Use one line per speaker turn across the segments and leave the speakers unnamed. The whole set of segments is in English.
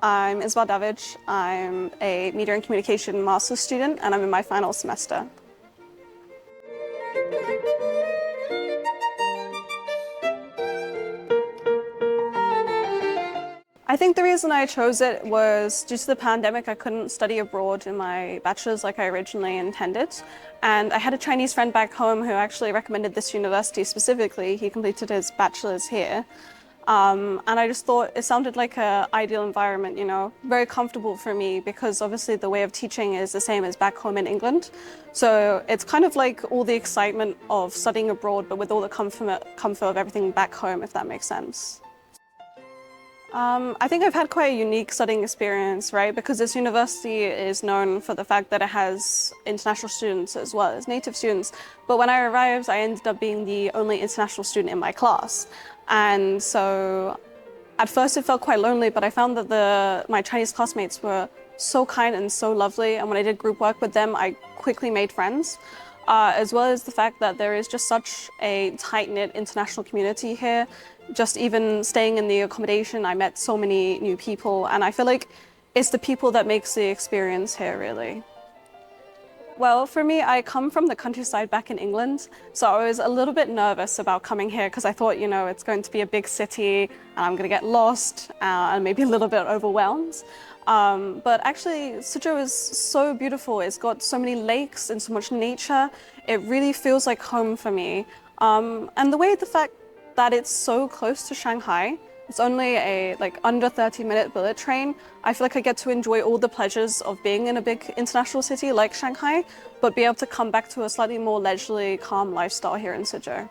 I'm Isabelle Davage. I'm a Media and Communication Master's student and I'm in my final semester. I think the reason I chose it was due to the pandemic. I couldn't study abroad in my bachelor's like I originally intended. And I had a Chinese friend back home who actually recommended this university specifically. He completed his bachelor's here. And I just thought it sounded like an ideal environment, you know, very comfortable for me because obviously the way of teaching is the same as back home in England. So it's kind of like all the excitement of studying abroad, but with all the comfort of everything back home, if that makes sense. I think I've had quite a unique studying experience, right? Because this university is known for the fact that it has international students as well as native students. But when I arrived, I ended up being the only international student in my class. And so at first it felt quite lonely, but I found that my Chinese classmates were so kind and so lovely. And when I did group work with them, I quickly made friends. As well as the fact that there is just such a tight-knit international community here. Just even staying in the accommodation, I met so many new people, and I feel like it's the people that makes the experience here, really. Well, for me, I come from the countryside back in England, so I was a little bit nervous about coming here because I thought, you know, it's going to be a big city and I'm going to get lost and maybe a little bit overwhelmed. But actually, Suzhou is so beautiful. It's got so many lakes and so much nature. It really feels like home for me. And the fact that it's so close to Shanghai, it's only a under 30-minute bullet train. I feel like I get to enjoy all the pleasures of being in a big international city like Shanghai, but be able to come back to a slightly more leisurely, calm lifestyle here in Suzhou.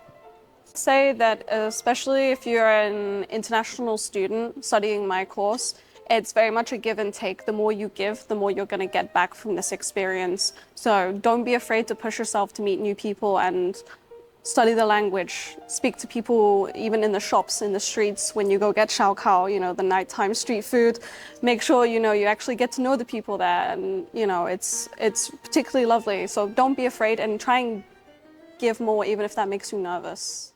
Say that especially if you're an international student studying my course, it's very much a give and take. The more you give, the more you're going to get back from this experience. So don't be afraid to push yourself to meet new people and study the language. Speak to people even in the shops, in the streets, when you go get xiaokao, you know, the nighttime street food. Make sure, you know, you actually get to know the people there, and, you know, it's particularly lovely. So don't be afraid and try and give more, even if that makes you nervous.